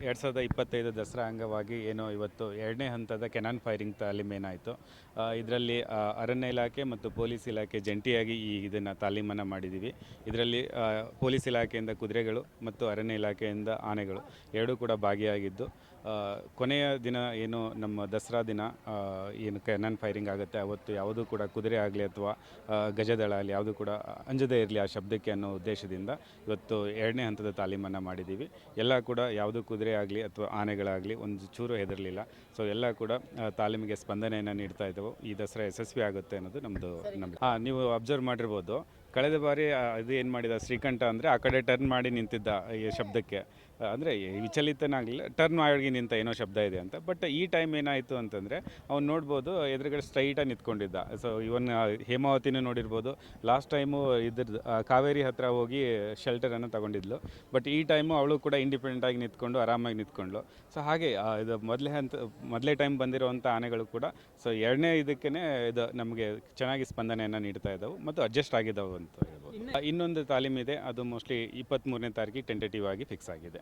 2025 ದಸರಾ ಅಂಗವಾಗಿ ಏನು ಇವತ್ತು 2ನೇ ಹಂತದ ಕೆನಾನ್ ಫೈರಿಂಗ್ ತಾಲೀಮ್ ಏನಾಯಿತು, ಇದರಲ್ಲಿ ಅರಣ್ಯ ಇಲಾಖೆ ಮತ್ತು ಪೊಲೀಸ್ ಇಲಾಖೆ ಜಂಟಿಯಾಗಿ ಇದನ್ನು ತಾಲೀಮನ್ನು ಮಾಡಿದ್ದೀವಿ. ಇದರಲ್ಲಿ ಪೊಲೀಸ್ ಇಲಾಖೆಯಿಂದ ಕುದುರೆಗಳು ಮತ್ತು ಅರಣ್ಯ ಇಲಾಖೆಯಿಂದ ಆನೆಗಳು ಎರಡೂ ಕೂಡ ಭಾಗಿಯಾಗಿದ್ದು, ಕೊನೆಯ ದಿನ ಏನು ನಮ್ಮ ದಸರಾ ದಿನ ಏನು ಕೆನಾನ್ ಫೈರಿಂಗ್ ಆಗುತ್ತೆ ಅವತ್ತು ಯಾವುದೂ ಕೂಡ ಕುದುರೆ ಆಗಲಿ ಅಥವಾ ಗಜದಳ ಆಗಲಿ ಯಾವುದೂ ಕೂಡ ಅಂಜದೇ ಇರಲಿ ಆ ಶಬ್ದಕ್ಕೆ ಅನ್ನೋ ಉದ್ದೇಶದಿಂದ ಇವತ್ತು 2ನೇ ಹಂತದ ತಾಲೀಮನ್ನು ಮಾಡಿದ್ದೀವಿ. ಎಲ್ಲ ಕೂಡ ಯಾವುದು ಕುದುರೆ ಆಗಲಿ ಅಥವಾ ಆನೆಗಳಾಗಲಿ ಒಂದು ಚೂರು ಹೆದರಲಿಲ್ಲ. ಸೊ ಎಲ್ಲ ಕೂಡ ತಾಲೀಮಿಗೆ ಸ್ಪಂದನೆಯನ್ನು ನೀಡ್ತಾ ಇದ್ದವು. ಈ ದಸರಾ ಯಶಸ್ವಿ ಆಗುತ್ತೆ ಅನ್ನೋದು ನಮ್ಮದು ನಂಬಿಕೆ. ನೀವು ಅಬ್ಸರ್ವ್ ಮಾಡಿರ್ಬೋದು, ಕಳೆದ ಬಾರಿ ಇದು ಏನು ಮಾಡಿದ ಶ್ರೀಕಂಠ ಅಂದರೆ ಆ ಕಡೆ ಟರ್ನ್ ಮಾಡಿ ನಿಂತಿದ್ದ ಈ ಶಬ್ದಕ್ಕೆ, ಅಂದರೆ ವಿಚಲಿತನಾಗಲಿಲ್ಲ, ಟರ್ನ್ ಮಾಡಿ ನಿಂತ ಏನೋ ಶಬ್ದ ಇದೆ ಅಂತ. ಬಟ್ ಈ ಟೈಮ್ ಏನಾಯಿತು ಅಂತಂದರೆ ಅವ್ನು ನೋಡ್ಬೋದು ಎದುರುಗಡೆ ಸ್ಟ್ರೈಟಾಗಿ ನಿಂತ್ಕೊಂಡಿದ್ದ. ಸೊ ಇವನ್ ಹೇಮಾವತಿನೂ ನೋಡಿರ್ಬೋದು, ಲಾಸ್ಟ್ ಟೈಮು ಇದ್ರದ್ದು ಕಾವೇರಿ ಹತ್ರ ಹೋಗಿ ಶೆಲ್ಟರನ್ನು ತಗೊಂಡಿದ್ಲು. ಬಟ್ ಈ ಟೈಮು ಅವಳು ಕೂಡ ಇಂಡಿಪೆಂಡೆಂಟಾಗಿ ನಿಂತ್ಕೊಂಡು ಆರಾಮಾಗಿ ನಿಂತ್ಕೊಂಡ್ಳು. ಸೊ ಹಾಗೆ ಇದು ಮೊದಲೇ ಟೈಮ್ ಬಂದಿರುವಂಥ ಆನೆಗಳು ಕೂಡ ಸೊ 2ನೇ ಇದಕ್ಕೇ ಇದು ನಮಗೆ ಚೆನ್ನಾಗಿ ಸ್ಪಂದನೆಯನ್ನು ನೀಡ್ತಾ ಇದ್ದವು ಮತ್ತು ಅಡ್ಜಸ್ಟ್ ಆಗಿದ್ದವು ಅಂತ ಹೇಳ್ಬೋದು. ಇನ್ನೊಂದು ತಾಲೀಮಿದೆ, ಅದು ಮೋಸ್ಟ್ಲಿ 23ನೇ ತಾರೀಕಿಗೆ ಟೆಂಟೇಟಿವ್ ಆಗಿ ಫಿಕ್ಸ್ ಆಗಿದೆ.